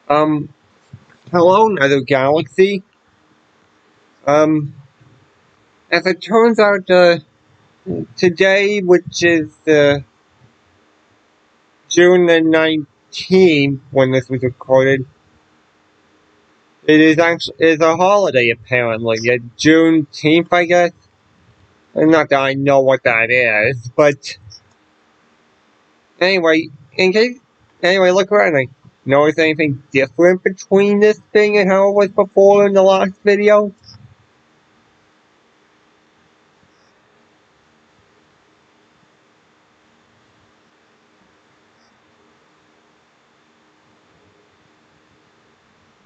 Um, Hello, another galaxy. Um, as it turns out, today, which is June the 19th, when this was recorded, is a holiday apparently. Juneteenth, I guess. Not that I know what that is, but anyway, in case look around. Like, notice anything different between this thing and how it was before in the last video?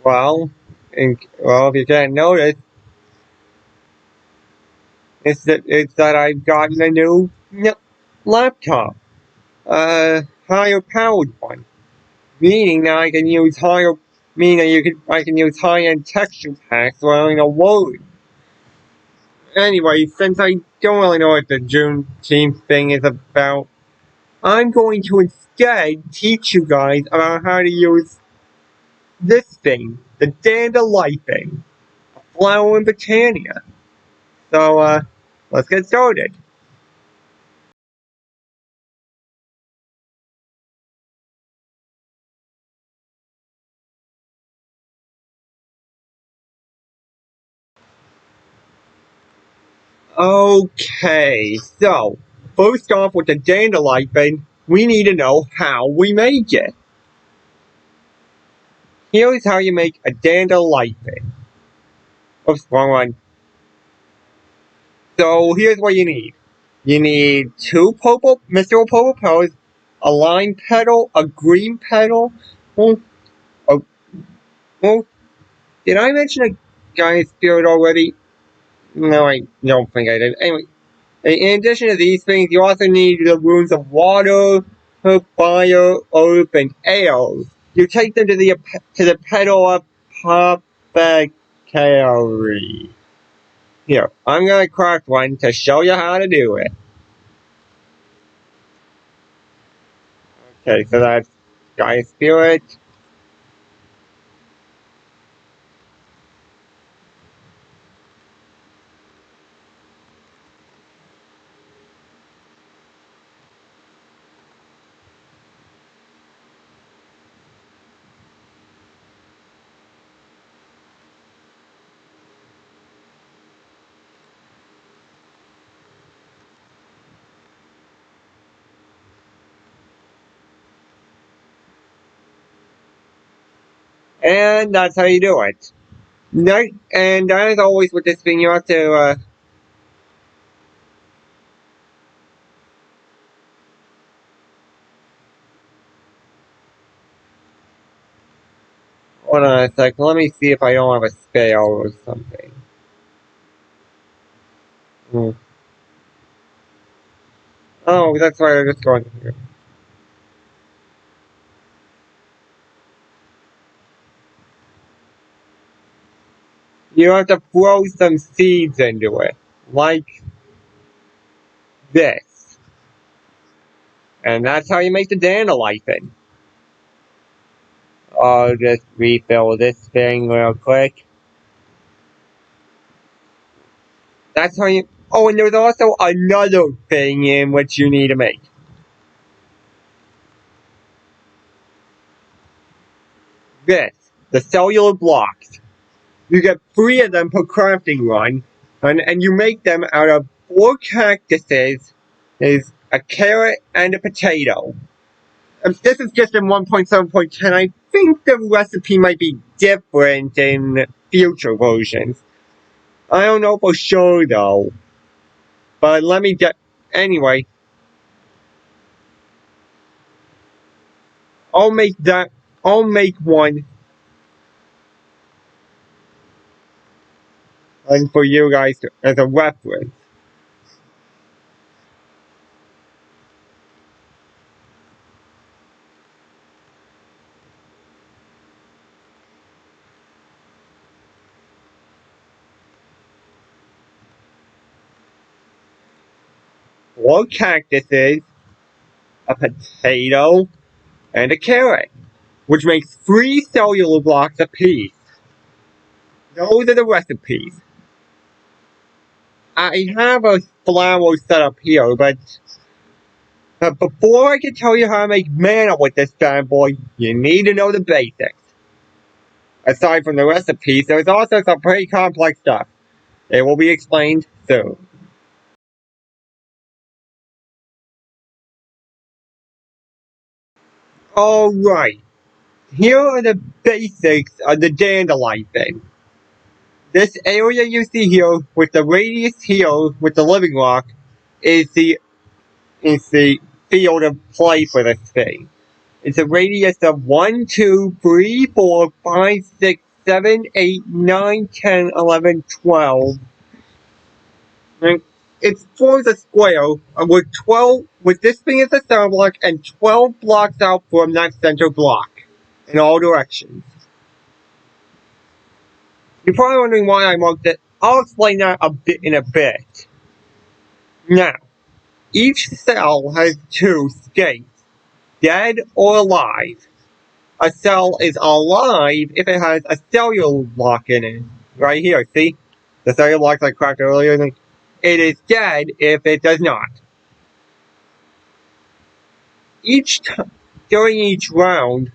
Well, if you can't notice, it's that I've gotten a new laptop, higher powered one, meaning that I can use I can use high-end texture packs without having to worry. Anyway, since I don't really know what the Juneteenth thing is about, I'm going to instead teach you guys about how to use this thing, the Dandelifeon flower in Botania. So, let's get started. Okay, so first off with the Dandelifeon, we need to know how we make it. Here's how you make a Dandelifeon. Oops, wrong one. So here's what you need. You need two mystical purple petals, a lime petal, a green petal. Well, oh, well, did I mention a giant spirit already? No, I don't think I did. Anyway, in addition to these things, you also need the runes of water, fire, earth, and air. You take them to the petal apothecary. Here, I'm gonna craft one to show you how to do it. Okay, so that's Gaia Spirit. And that's how you do it. And as always with this thing, you have to, hold on a sec, let me see if I don't have a spell or something. Hmm. Oh, that's why I'm just going here. You have to throw some seeds into it, like this. And that's how you make the Dandelifeon. I'll just refill this thing real quick. That's how you... Oh, and there's also another thing in which you need to make. This. The cellular blocks. You get 3 of them per crafting run, and you make them out of 4 cactuses, is a carrot, and a potato. This is just in 1.7.10. I think the recipe might be different in future versions. I don't know for sure though. But let me get... Anyway. I'll make one. And for you guys as a reference. Four cactuses, a potato, and a carrot. which makes 3 cellular blocks apiece. Those are the recipes. I have a flower set up here, but before I can tell you how to make mana with this bad boy, you need to know the basics. Aside from the recipes, there's also some pretty complex stuff. It will be explained soon. Alright, here are the basics of the Dandelifeon. This area you see here, with the radius here, with the living rock, is the field of play for this thing. It's a radius of 1, 2, 3, 4, 5, 6, 7, 8, 9, 10, 11, 12. And it forms a square with this thing as a center block and 12 blocks out from that center block in all directions. You're probably wondering why I marked it. I'll explain that in a bit. Now, each cell has 2 states, dead or alive. A cell is alive if it has a cellular block in it. Right here, see? The cellular blocks I cracked earlier. It is dead if it does not. During each round,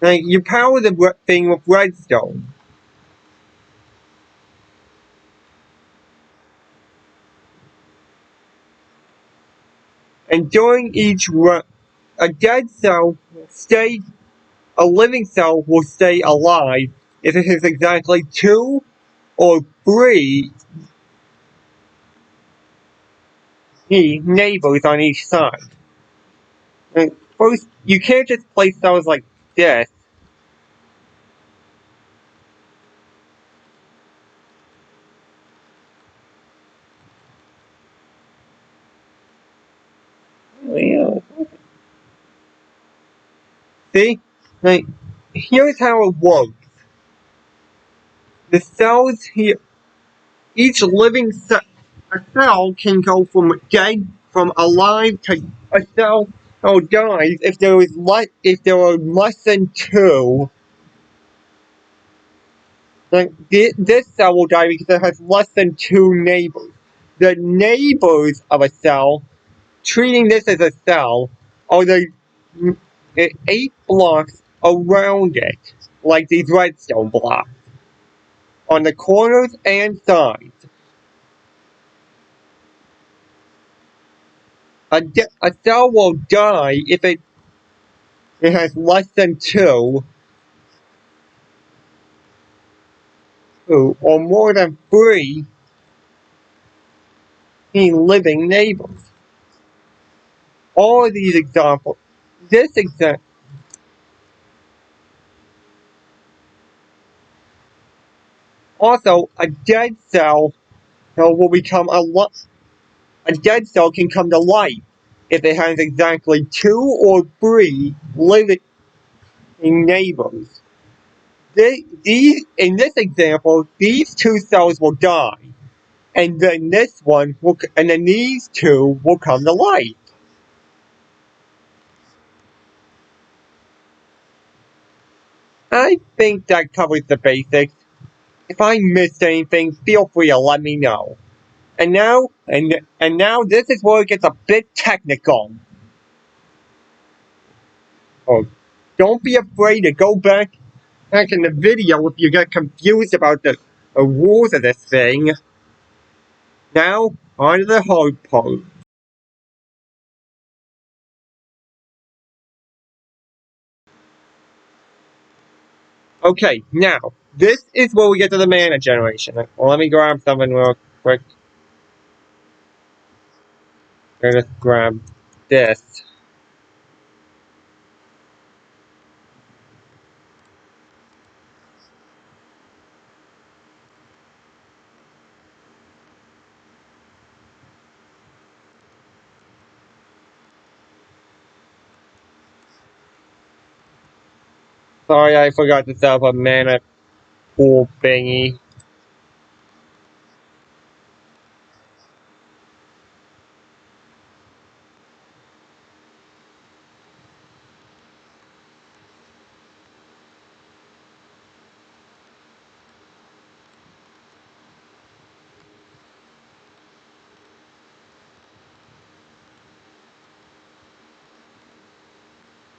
you power the thing with redstone. And during each round, a dead cell will stay, a living cell will stay alive if it has exactly 2 or 3 neighbors on each side. And first, you can't just place cells like this. See? Here's how it works. The cells here, each living cell, a cell can go from alive to a cell dies if there are less than 2. This cell will die because it has less than 2 neighbors. The neighbors of a cell, treating this as a cell, are the 8 blocks around it, like these redstone blocks, on the corners and sides. A cell will die if it has less than 2 or more than 3 living neighbors. All of these examples, this example, also a dead cell will become a dead cell can come to life if it has exactly 2 or 3 living neighbors. In this example, these 2 cells will die, and then these 2 will come to life. I think that covers the basics. If I missed anything, feel free to let me know. And now this is where it gets a bit technical. Oh, don't be afraid to go back in the video if you get confused about the rules of this thing. Now, on to the hard part. Okay, now, this is where we get to the mana generation. Well, let me grab something real quick. Let's grab this. Sorry, I forgot to set up a mana pool thingy.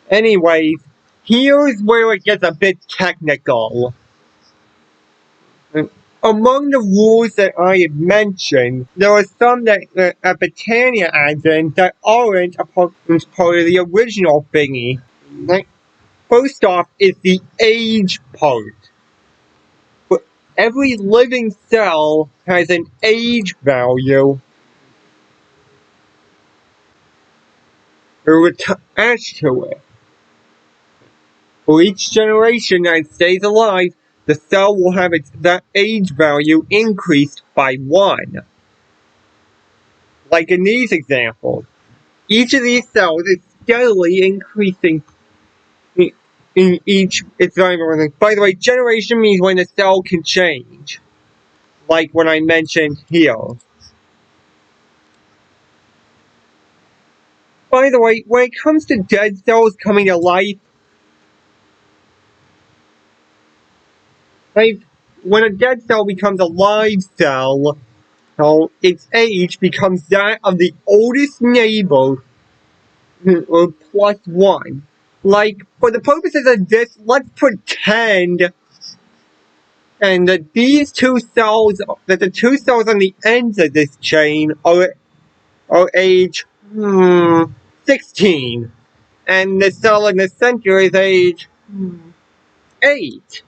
Anyways, here's where it gets a bit technical. Among the rules that I have mentioned, there are some that Botania adds in that aren't a part of the original thingy. First off is the age part. Every living cell has an age value attached to it. For each generation that stays alive, the cell will have that age value increased by 1. Like in these examples, each of these cells is steadily increasing in each its value. By the way, generation means when the cell can change. Like when I mentioned here. By the way, when it comes to dead cells coming to life, when a dead cell becomes a live cell, its age becomes that of the oldest neighbor, or plus 1. Like, for the purposes of this, let's pretend and that the two cells on the ends of this chain are age 16, and the cell in the center is age 8.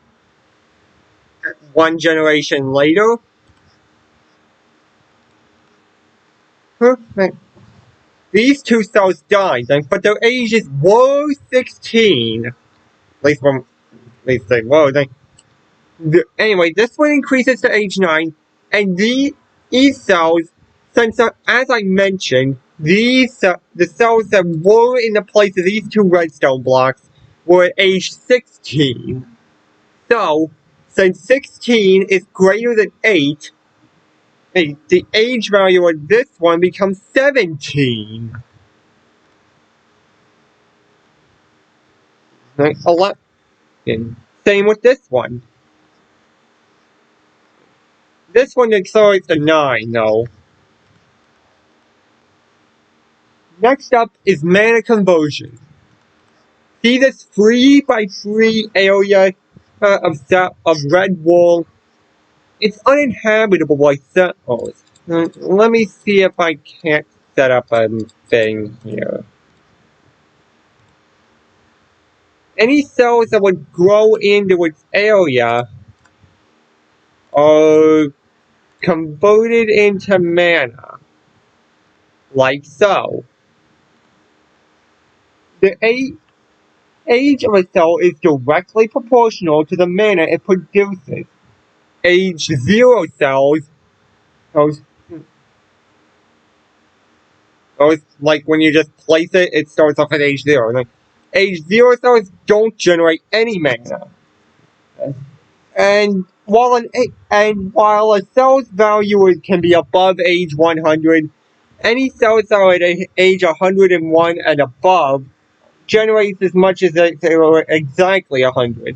1 generation later, these two cells died, but their ages were 16. At least they were. Anyway, this one increases to age 9, and these cells, since as I mentioned, the cells that were in the place of these two redstone blocks were at age 16. So, since 16 is greater than 8, the age value of this one becomes 17. Right? 11. Same with this one. This one accelerates to 9, though. Next up is mana conversion. See this 3x3 area of red wall? It's uninhabitable by cells. Let me see if I can't set up a thing here. Any cells that would grow into its area are converted into mana, like so. The age of a cell is directly proportional to the mana it produces. Age 0 cells, those like when you just place it, it starts off at age 0. Like, age 0 cells don't generate any mana. And while a cell's value can be above age 100, any cells that are at age 101 and above generates as much as they were exactly 100.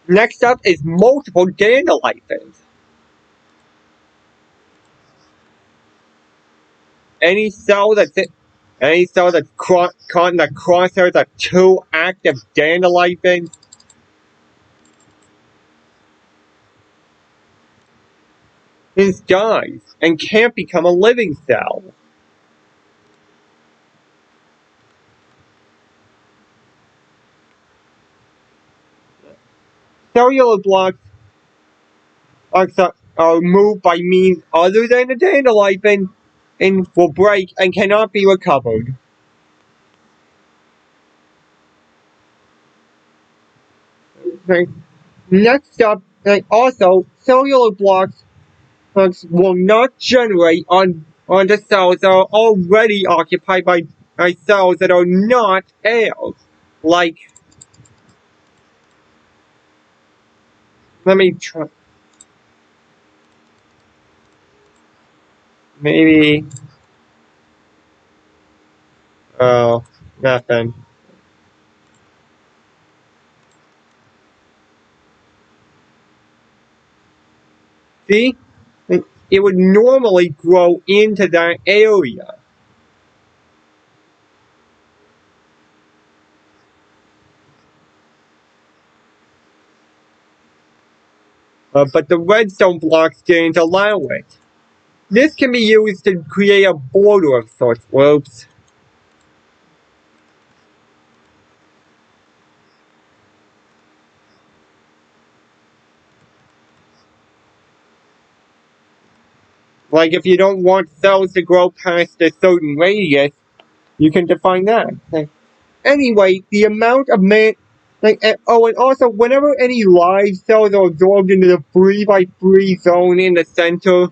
Next up is multiple Dandelifeons. Any cell that's caught in the crosshairs of 2 active Dandelifeons dies and can't become a living cell. Cellular blocks are moved by means other than the Dandelifeon and will break and cannot be recovered. Next up, also, cellular blocks will not generate on the cells that are already occupied by cells that are not heirs. Like, let me try. Maybe. Oh, nothing. See? It would normally grow into that area. but the redstone blocks didn't allow it. This can be used to create a border of sorts. Whoops. Like if you don't want cells to grow past a certain radius, you can define that. Anyway, the amount of oh, and also whenever any live cells are absorbed into the 3x3 zone in the center,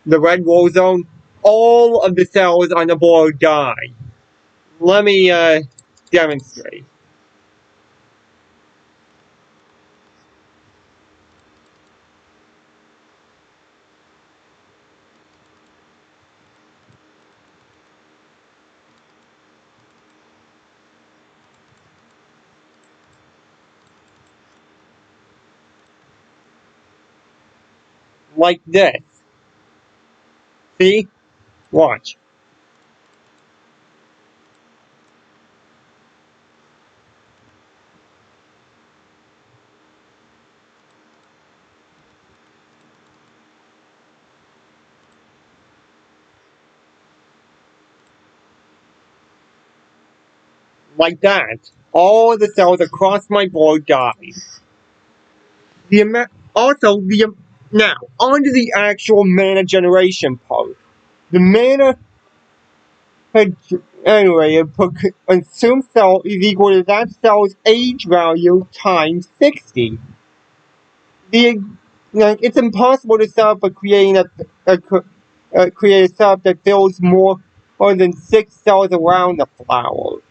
the red wall zone, all of the cells on the board die. Let me demonstrate. Like this. See? Watch. Like that. All the cells across my board died. The amount also now onto the actual mana generation part. The mana anyway, a consumed cell is equal to that cell's age value times 60. It's impossible to set up create a setup that fills more than 6 cells around the flower.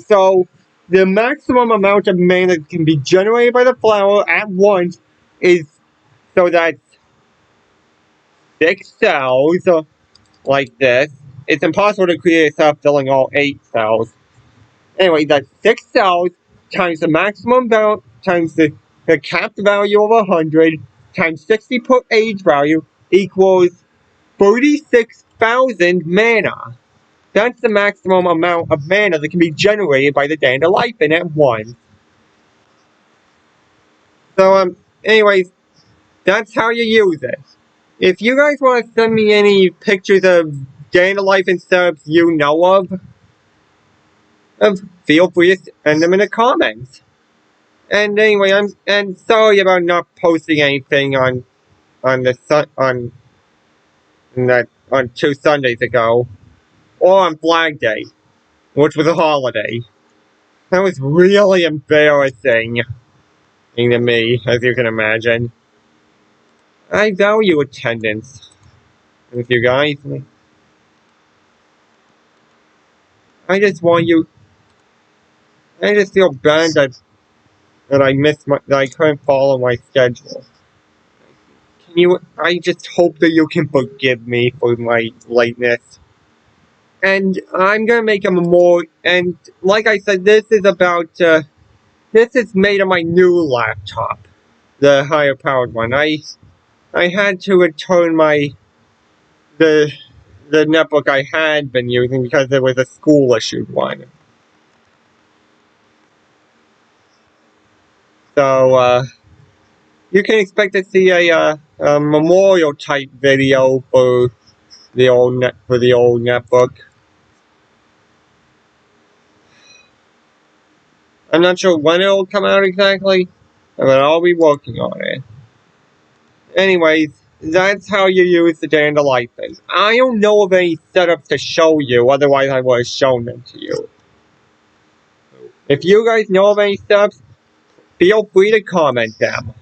So the maximum amount of mana that can be generated by the flower at once is so that's 6 cells like this. It's impossible to create a setup filling all 8 cells. Anyway, that's 6 cells times the maximum value times the capped value of 100 times 60 per age value equals 36,000 mana. That's the maximum amount of mana that can be generated by the Dandelifeon at once. So, anyways, that's how you use it. If you guys want to send me any pictures of Dandelifeon setups you know of, feel free to send them in the comments. And anyway, I'm sorry about not posting anything on on 2 Sundays ago, or on Flag Day, which was a holiday. That was really embarrassing to me, as you can imagine. I value attendance with you guys. I just want you. I just feel bad that I missed that I couldn't follow my schedule. Can you? I just hope that you can forgive me for my lateness. And I'm gonna make them more. And like I said, this is about. This is made on my new laptop, the higher powered one. I had to return the netbook I had been using because it was a school issued one. So you can expect to see a memorial type video for the old netbook. I'm not sure when it'll come out exactly, but I'll be working on it. Anyways, that's how you use the Dandelifeon. I don't know of any setups to show you, otherwise I would have shown them to you. If you guys know of any setups, feel free to comment them.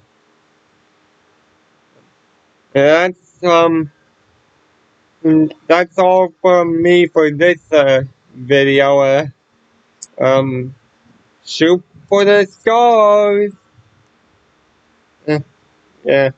That's all from me for this video. Shoot for the stars. Yeah.